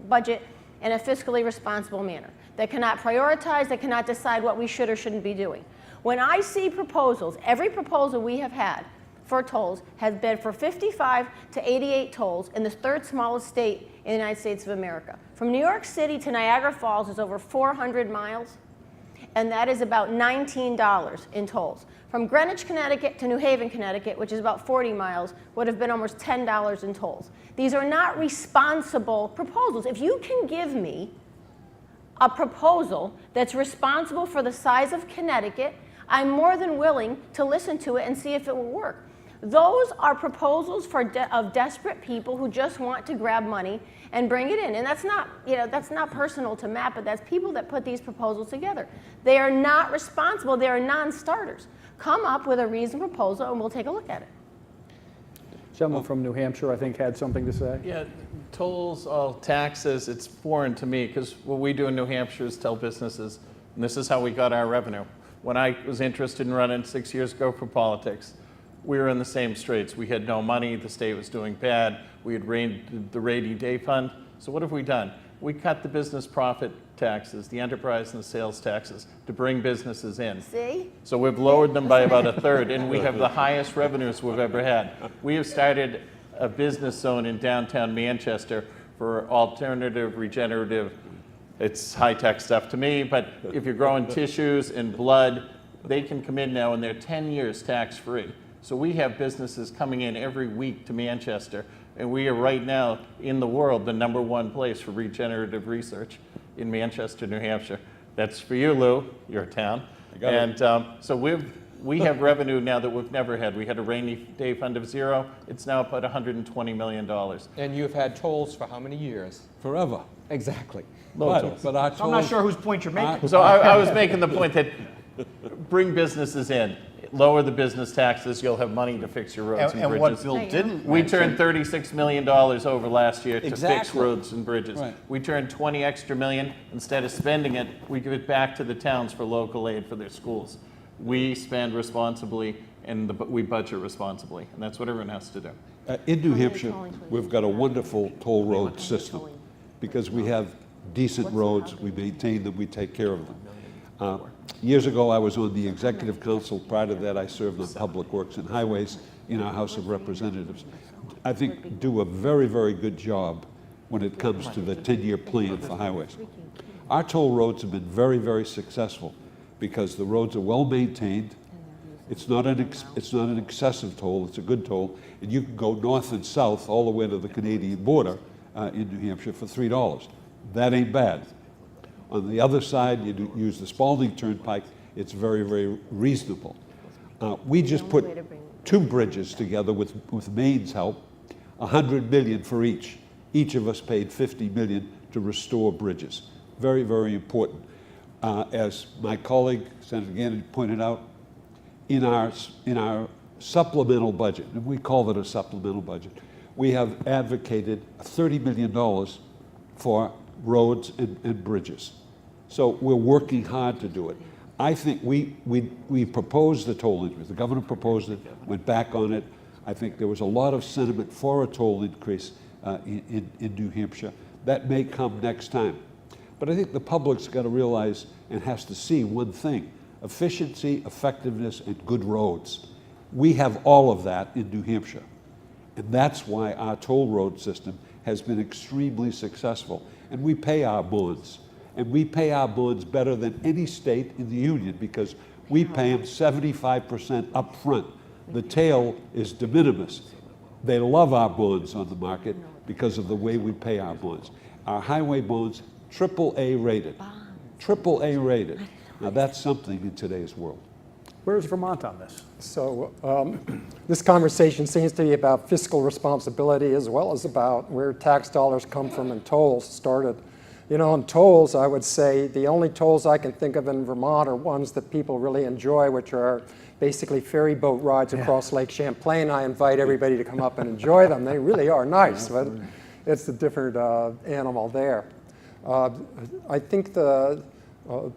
budget in a fiscally responsible manner, that cannot prioritize, that cannot decide what we should or shouldn't be doing. When I see proposals, every proposal we have had for tolls has been for 55 to 88 tolls in the 3rd smallest state in the United States of America. From New York City to Niagara Falls is over 400 miles, and that is about $19 in tolls. From Greenwich, Connecticut to New Haven, Connecticut, which is about 40 miles, would have been almost $10 in tolls. These are not responsible proposals. If you can give me a proposal that's responsible for the size of Connecticut, I'm more than willing to listen to it and see if it will work. Those are proposals of desperate people who just want to grab money and bring it in. And that's not, that's not personal to Matt, but that's people that put these proposals together. They are not responsible. They are non-starters. Come up with a reasonable proposal and we'll take a look at it. Gentleman from New Hampshire, I think, had something to say. Yeah, tolls, all taxes, it's foreign to me because what we do in New Hampshire is tell businesses, and this is how we got our revenue. When I was interested in running 6 years ago for politics, we were in the same straits. We had no money, the state was doing bad, we had raided the rainy day fund. So what have we done? We cut the business profit taxes, the enterprise and the sales taxes, to bring businesses in. See? So we've lowered them by about 1/3, and we have the highest revenues we've ever had. We have started a business zone in downtown Manchester for alternative, regenerative, it's high-tech stuff to me, but if you're growing tissues and blood, they can come in now and they're 10 years tax-free. So we have businesses coming in every week to Manchester, and we are right now in the world the #1 place for regenerative research in Manchester, New Hampshire. That's for you, Lou, your town. And so we have revenue now that we've never had. We had a rainy day fund of 0. It's now about $120 million. And you've had tolls for how many years? Forever. Exactly. But our So I'm not tolls- sure whose point you're making. So I was making the point that bring businesses in, lower the business taxes, you'll have money to fix your roads and And bridges. what Bill didn't We mention- turned $36 million over last year to fix Exactly. roads and bridges. Right. We turned 20 extra million, instead of spending it, we give it back to the towns for local aid for their schools. We spend responsibly and we budget responsibly, and that's what everyone has to do. In New many Hampshire, tollings will you we've use? got a wonderful toll road kind of system tolling? because we have decent What's the roads, housing? we maintain them, we take care of them. Years ago, I was on the Executive Council. Prior to that, I served on Public Works and Highways in our House of Representatives. I think do a very, very good job when it comes to the 10-year plan for highways. Our toll roads have been very, very successful because the roads are well maintained. It's not an excessive toll, it's a good toll, and you can go north and south all the way to the Canadian border in New Hampshire for $3. That ain't bad. On the other side, you use the Spalding Turnpike, it's very, very reasonable. We just put 2 bridges together with Maine's help, $100 million for each. Each of us paid $50 million to restore bridges. Very, very important. As my colleague, Senator Gannon, pointed out, in our supplemental budget, and we call it a supplemental budget, we have advocated $30 million for roads and bridges. So we're working hard to do it. I think we proposed the toll increase. The governor proposed it, went back on it. I think there was a lot of sentiment for a toll increase in New Hampshire. That may come next time. But I think the public's got to realize and has to see one thing: efficiency, effectiveness, and good roads. We have all of that in New Hampshire. And that's why our toll road system has been extremely successful. And we pay our bonds. And we pay our bonds better than any state in the union because we pay them 75% up front. The tail is de minimis. They love our bonds on the market because of the way we pay our bonds. Our highway bonds, AAA rated. AAA rated. Now that's something in today's world. Where's Vermont on this? So this conversation seems to be about fiscal responsibility as well as about where tax dollars come from and tolls started. You know, on tolls, I would say the only tolls I can think of in Vermont are ones that people really enjoy, which are basically ferry boat rides across Lake Champlain. I invite everybody to come up and enjoy them. They really are nice, but it's a different animal there. I think the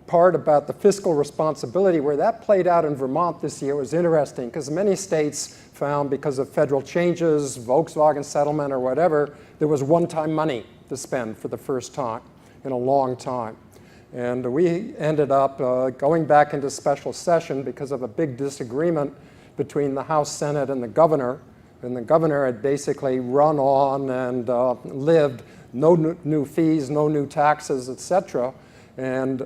part about the fiscal responsibility, where that played out in Vermont this year, was interesting because many states found, because of federal changes, Volkswagen settlement or whatever, there was one-time money to spend for the first time in a long time. And we ended up going back into special session because of a big disagreement between the House, Senate, and the governor. And the governor had basically run on and lived no new fees, no new taxes, etc. And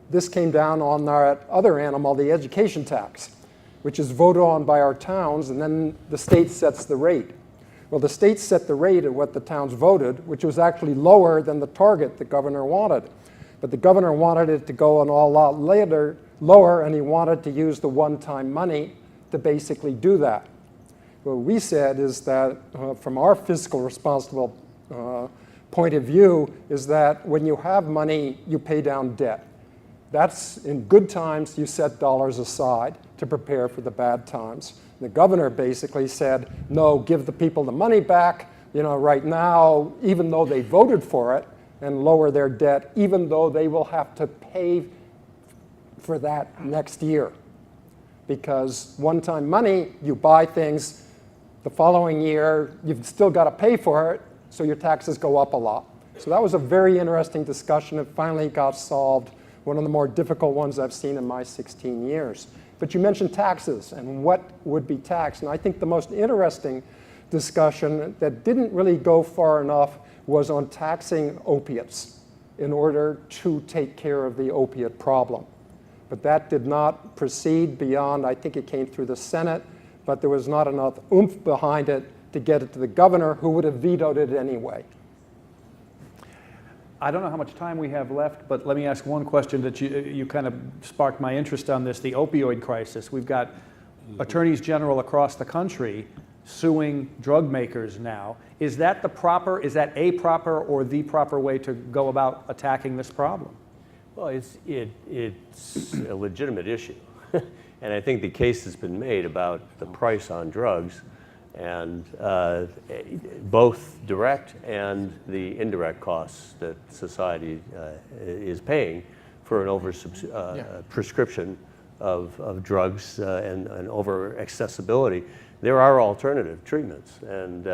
this came down on our other animal, the education tax, which is voted on by our towns, and then the state sets the rate. Well, the state set the rate at what the towns voted, which was actually lower than the target the governor wanted. But the governor wanted it to go an all lot lower, and he wanted to use the one-time money to basically do that. What we said is that from our fiscal responsible point of view is that when you have money, you pay down debt. That's in good times, you set dollars aside to prepare for the bad times. The governor basically said, no, give the people the money back, you know, right now, even though they voted for it, and lower their debt, even though they will have to pay for that next year. Because one-time money, you buy things, the following year, you've still got to pay for it, so your taxes go up a lot. So that was a very interesting discussion. It finally got solved, one of the more difficult ones I've seen in my 16 years. But you mentioned taxes and what would be taxed. And I think the most interesting discussion that didn't really go far enough was on taxing opiates in order to take care of the opiate problem. But that did not proceed beyond, I think it came through the Senate, but there was not enough oomph behind it to get it to the governor, who would have vetoed it anyway. I don't know how much time we have left, but let me ask one question that you kind of sparked my interest on this, the opioid crisis. We've got attorneys general across the country suing drug makers now. Is that a proper or the proper way to go about attacking this problem? Well, it's a legitimate issue. And I think the case has been made about the price on drugs, and both direct and the indirect costs that society is paying for an prescription of drugs and over accessibility. There are alternative treatments, and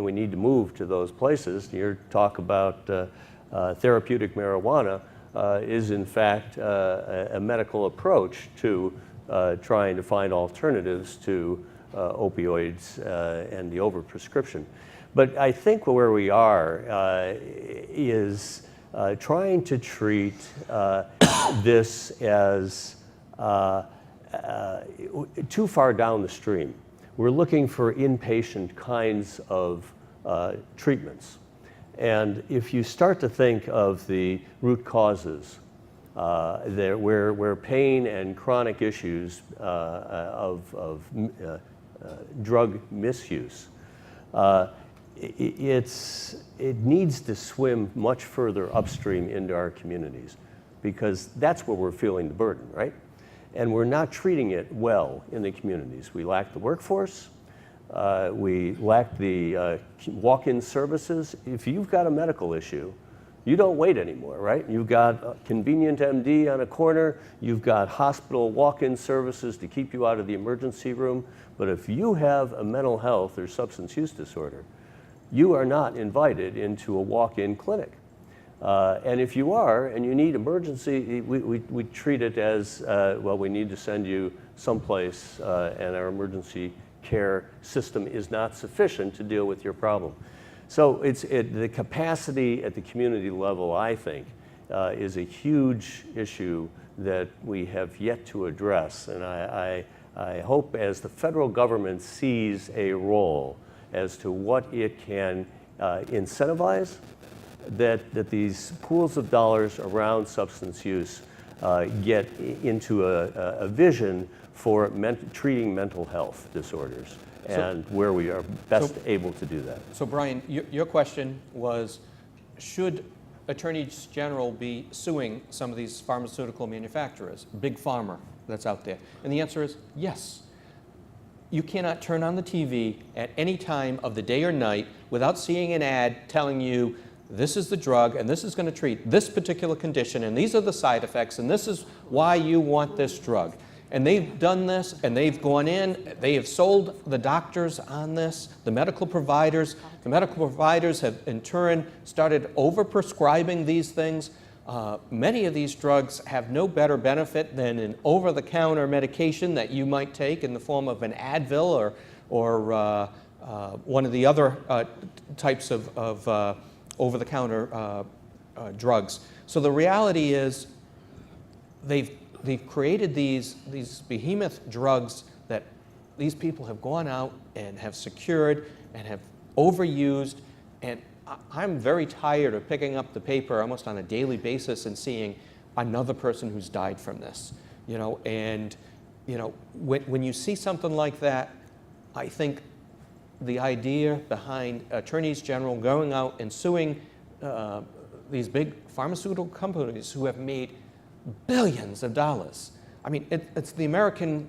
we need to move to those places. You talk about therapeutic marijuana. is in fact a medical approach to trying to find alternatives to opioids and the overprescription. But I think where we are is trying to treat this as too far down the stream. We're looking for inpatient kinds of treatments. And if you start to think of the root causes, where pain and chronic issues of drug misuse, it needs to swim much further upstream into our communities, because that's where we're feeling the burden, right? And we're not treating it well in the communities. We lack the workforce. We lack the walk-in services. If you've got a medical issue, you don't wait anymore, right? You've got a convenient MD on a corner. You've got hospital walk-in services to keep you out of the emergency room. But if you have a mental health or substance use disorder, you are not invited into a walk-in clinic. And if you are and you need emergency, we treat it as, well, we need to send you someplace and our emergency care system is not sufficient to deal with your problem. So the capacity at the community level, I think, is a huge issue that we have yet to address. And I hope as the federal government sees a role as to what it can incentivize, that these pools of dollars around substance use get into a vision for treating mental health disorders and where we are best able to do that. So Brian, your question was, should attorneys general be suing some of these pharmaceutical manufacturers, big pharma that's out there? And the answer is yes. You cannot turn on the TV at any time of the day or night without seeing an ad telling you this is the drug and this is going to treat this particular condition and these are the side effects and this is why you want this drug. And they've done this, and they've gone in, they have sold the doctors on this, the medical providers. The medical providers have, in turn, started over-prescribing these things. Many of these drugs have no better benefit than an over-the-counter medication that you might take in the form of an Advil or one of the other types of over-the-counter drugs. So the reality is they've created these behemoth drugs that these people have gone out and have secured and have overused. And I'm very tired of picking up the paper almost on a daily basis and seeing another person who's died from this. And when you see something like that, I think the idea behind attorneys general going out and suing these big pharmaceutical companies who have made billions of dollars. I mean, it's the American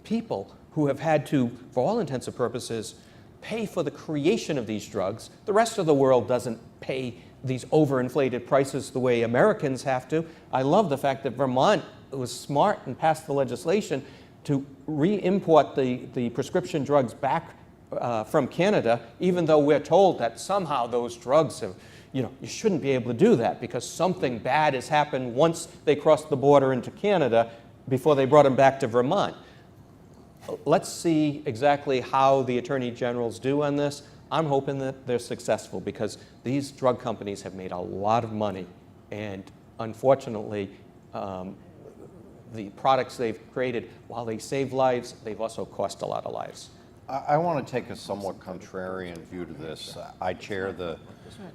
people who have had to, for all intents and purposes, pay for the creation of these drugs. The rest of the world doesn't pay these overinflated prices the way Americans have to. I love the fact that Vermont was smart and passed the legislation to re-import the prescription drugs back from Canada, even though we're told that somehow those drugs have, you shouldn't be able to do that because something bad has happened once they crossed the border into Canada before they brought them back to Vermont. Let's see exactly how the attorney generals do on this. I'm hoping that they're successful because these drug companies have made a lot of money, and unfortunately, the products they've created, while they save lives, they've also cost a lot of lives. I want to take a somewhat contrarian view to this. I chair the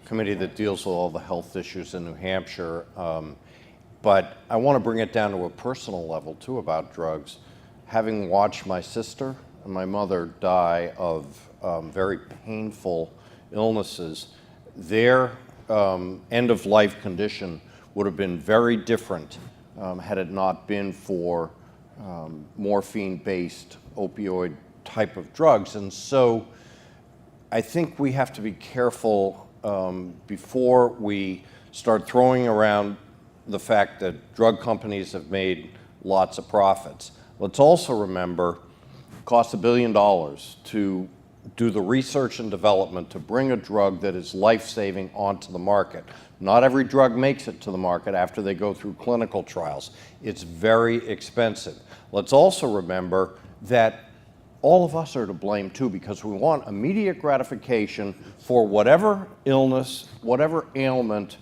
committee that deals with all the health issues in New Hampshire, but I want to bring it down to a personal level too about drugs. Having watched my sister and my mother die of very painful illnesses, their end-of-life condition would have been very different had it not been for morphine-based opioid type of drugs. And so I think we have to be careful before we start throwing around the fact that drug companies have made lots of profits. Let's also remember it costs $1 billion to do the research and development to bring a drug that is life-saving onto the market. Not every drug makes it to the market after they go through clinical trials. It's very expensive. Let's also remember that all of us are to blame too, because we want immediate gratification for whatever illness, whatever ailment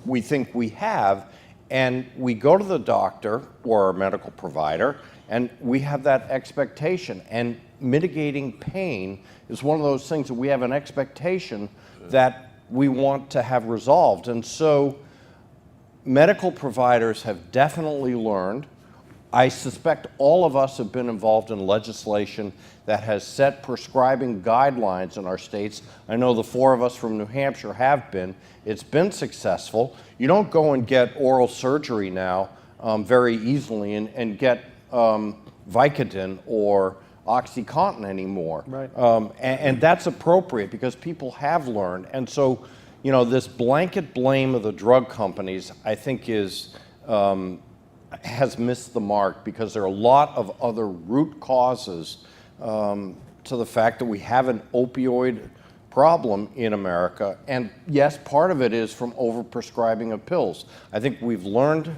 we think we have, and we go to the doctor or our medical provider, and we have that expectation. And mitigating pain is one of those things that we have an expectation that we want to have resolved. And so medical providers have definitely learned. I suspect all of us have been involved in legislation that has set prescribing guidelines in our states. I know the 4 of us from New Hampshire have been. It's been successful. You don't go and get oral surgery now very easily and get Vicodin or OxyContin anymore. Right. And that's appropriate because people have learned. And so, you know, this blanket blame of the drug companies, I think, has missed the mark, because there are a lot of other root causes to the fact that we have an opioid problem in America. And yes, part of it is from overprescribing of pills. I think we've learned,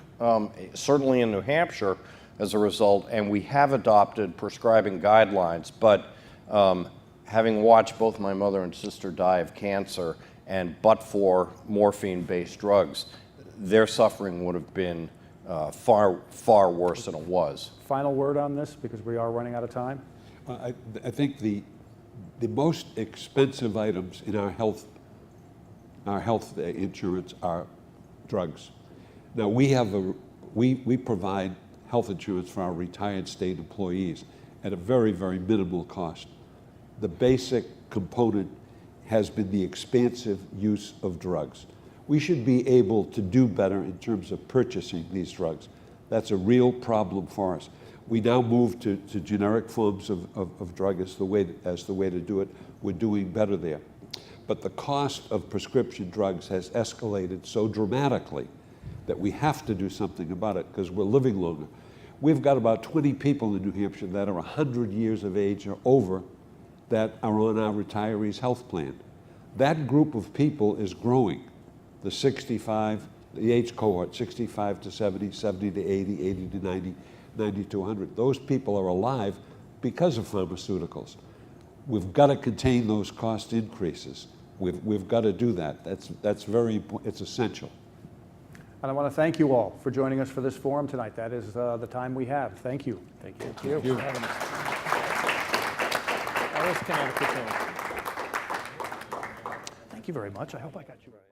certainly in New Hampshire, as a result, and we have adopted prescribing guidelines. But having watched both my mother and sister die of cancer, and but for morphine-based drugs, their suffering would have been far, far worse than it was. Final word on this, because we are running out of time. I think the most expensive items in our health insurance are drugs. Now we provide health insurance for our retired state employees at a very, very minimal cost. The basic component has been the expansive use of drugs. We should be able to do better in terms of purchasing these drugs. That's a real problem for us. We now move to generic forms of drug as the way to do it. We're doing better there. But the cost of prescription drugs has escalated so dramatically that we have to do something about it, because we're living longer. We've got about 20 people in New Hampshire that are 100 years of age or over that are on our retirees' health plan. That group of people is growing. The 65, the age cohort, 65 to 70, 70 to 80, 80 to 90, 90 to 100. Those people are alive because of pharmaceuticals. We've got to contain those cost increases. We've got to do that. That's very important. It's essential. And I want to thank you all for joining us for this forum tonight. That is the time we have. Thank you. Thank you. Thank you. That was Connecticut. Thank you very much. I hope I got you right.